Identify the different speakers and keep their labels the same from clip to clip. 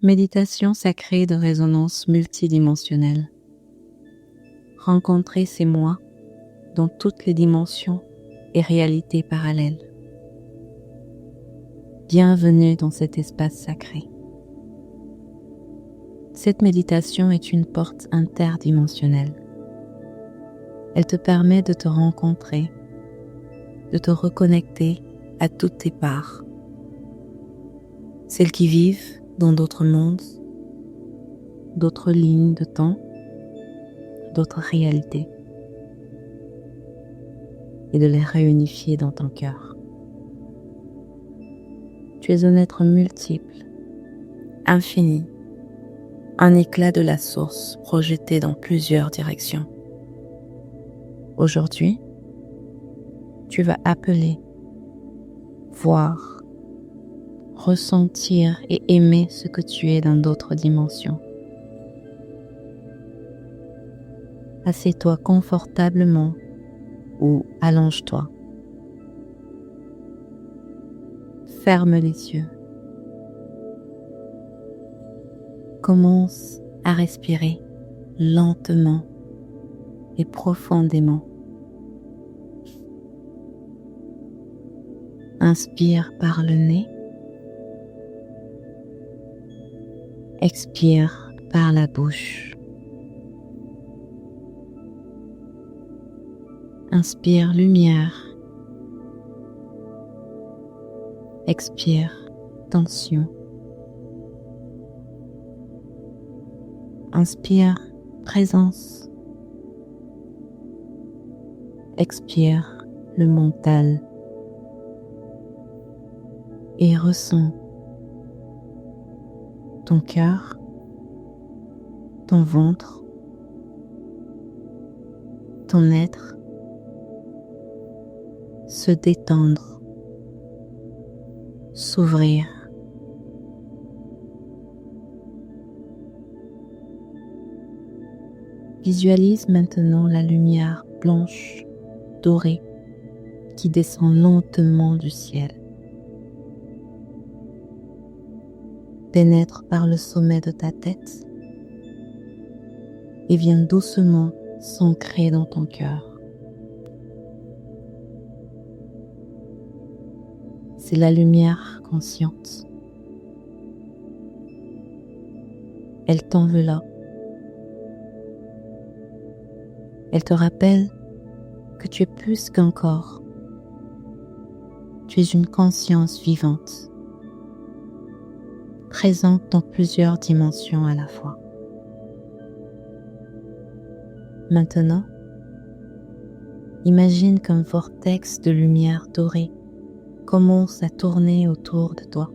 Speaker 1: Méditation sacrée de résonance multidimensionnelle. Rencontrer ces moi dans toutes les dimensions et réalités parallèles. Bienvenue dans cet espace sacré. Cette méditation est une porte interdimensionnelle. Elle te permet de te rencontrer, de te reconnecter à toutes tes parts. Celles qui vivent dans d'autres mondes, d'autres lignes de temps, d'autres réalités, et de les réunifier dans ton cœur. Tu es un être multiple, infini, un éclat de la source projeté dans plusieurs directions. Aujourd'hui, tu vas appeler, voir, ressentir et aimer ce que tu es dans d'autres dimensions. Assieds-toi confortablement ou allonge-toi. Ferme les yeux. Commence à respirer lentement et profondément. Inspire par le nez. Expire par la bouche. Inspire lumière. Expire tension. Inspire présence. Expire le mental. Et ressens ton cœur, ton ventre, ton être se détendre, s'ouvrir. Visualise maintenant la lumière blanche, dorée, qui descend lentement du ciel. Pénètre par le sommet de ta tête et vient doucement s'ancrer dans ton cœur. C'est la lumière consciente. Elle t'enveloppe. Elle te rappelle que tu es plus qu'un corps. Tu es une conscience vivante, présente dans plusieurs dimensions à la fois. Maintenant, imagine qu'un vortex de lumière dorée commence à tourner autour de toi.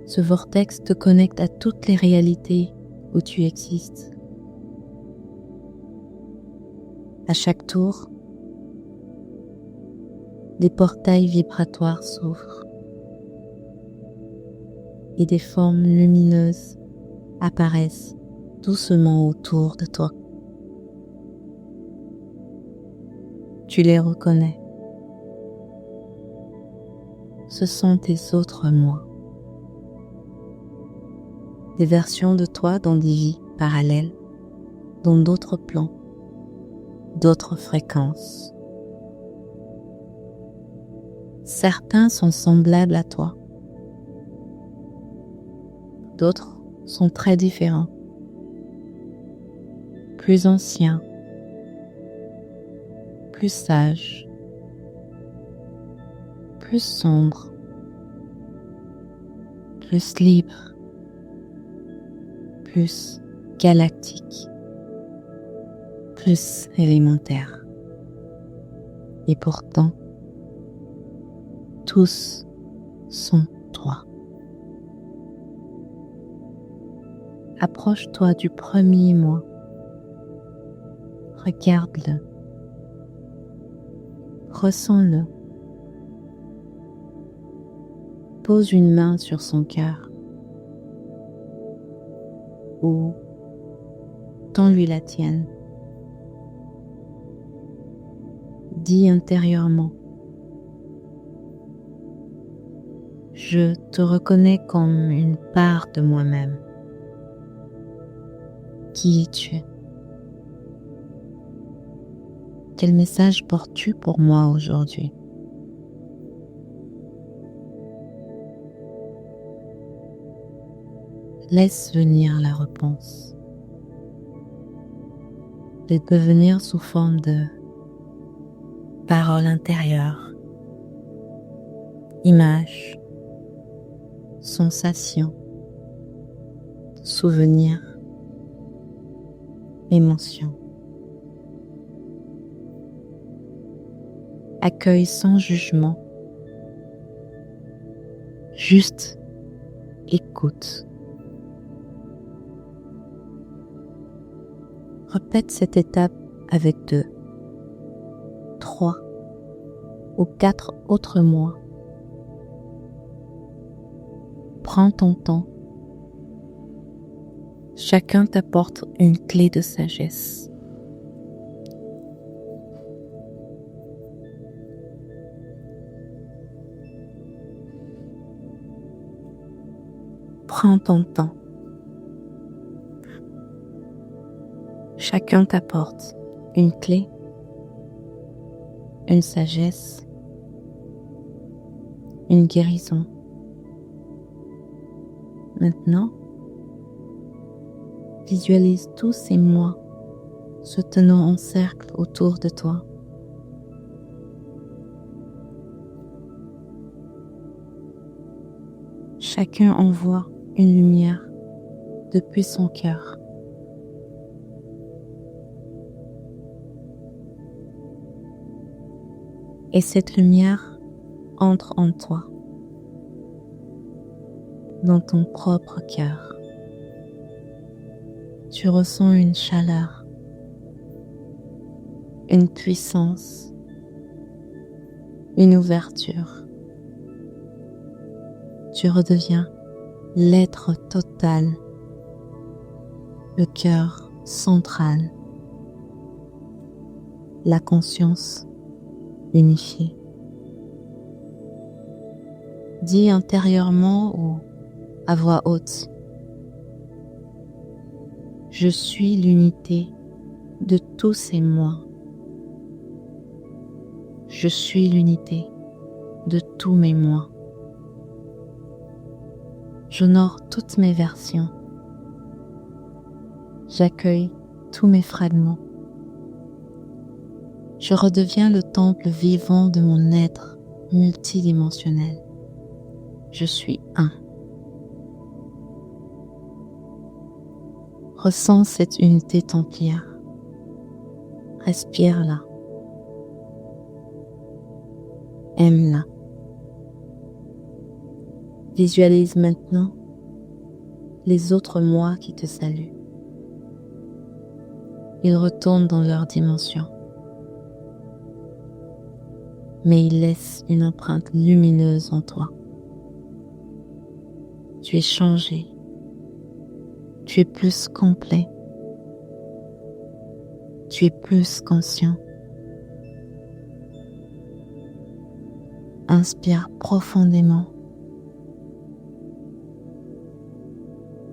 Speaker 1: Ce vortex te connecte à toutes les réalités où tu existes. À chaque tour, des portails vibratoires s'ouvrent et des formes lumineuses apparaissent doucement autour de toi. Tu les reconnais. Ce sont tes autres moi. Des versions de toi dans des vies parallèles, dans d'autres plans, d'autres fréquences. Certains sont semblables à toi. D'autres sont très différents. Plus anciens, plus sages, plus sombres, plus libres, plus galactiques, plus élémentaires. Et pourtant, tous sont toi. Approche-toi du premier moi. Regarde-le. Ressens-le. Pose une main sur son cœur ou tends-lui la tienne. Dis intérieurement: Je te reconnais comme une part de moi-même. Qui es-tu? Quel message portes-tu pour moi aujourd'hui? Laisse venir la réponse. Elle peut venir sous forme de paroles intérieures, images, sensations, souvenirs, émotions. Accueille sans jugement, juste écoute. Répète cette étape avec 2, 3 ou 4 autres moi. Prends ton temps. Chacun t'apporte une clé de sagesse. Prends ton temps. Chacun t'apporte une clé, une sagesse, une guérison. Maintenant, visualise tous ces moi se tenant en cercle autour de toi. Chacun envoie une lumière depuis son cœur. Et cette lumière entre en toi, dans ton propre cœur. Tu ressens une chaleur, une puissance, une ouverture. Tu redeviens l'être total, le cœur central, la conscience unifiée. Dis intérieurement ou à voix haute: je suis l'unité de tous ces moi. Je suis l'unité de tous mes moi. J'honore toutes mes versions. J'accueille tous mes fragments. Je redeviens le temple vivant de mon être multidimensionnel. Je suis un. Ressens cette unité templière. Respire-la. Aime-la. Visualise maintenant les autres moi qui te saluent. Ils retournent dans leur dimension, mais ils laissent une empreinte lumineuse en toi. Tu es changé. Tu es plus complet. Tu es plus conscient. Inspire profondément.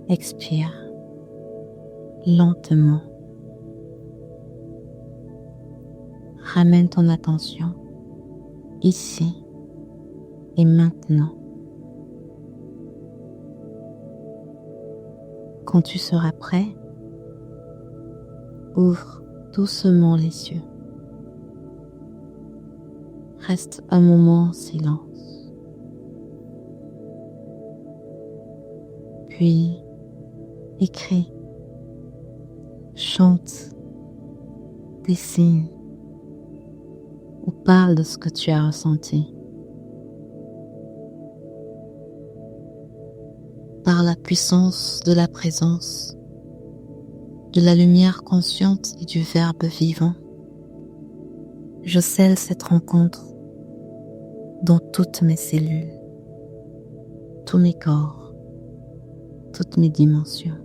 Speaker 1: Expire lentement. Ramène ton attention ici et maintenant. Quand tu seras prêt, ouvre doucement les yeux. Reste un moment en silence. Puis, écris, chante, dessine ou parle de ce que tu as ressenti. Par la puissance de la présence, de la lumière consciente et du Verbe vivant, je scelle cette rencontre dans toutes mes cellules, tous mes corps, toutes mes dimensions.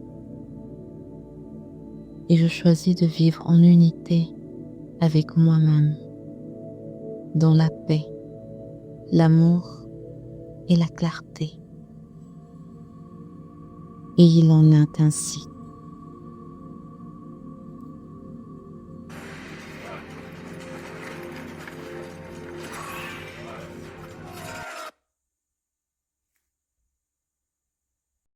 Speaker 1: Et je choisis de vivre en unité avec moi-même, dans la paix, l'amour et la clarté. Et il en est ainsi.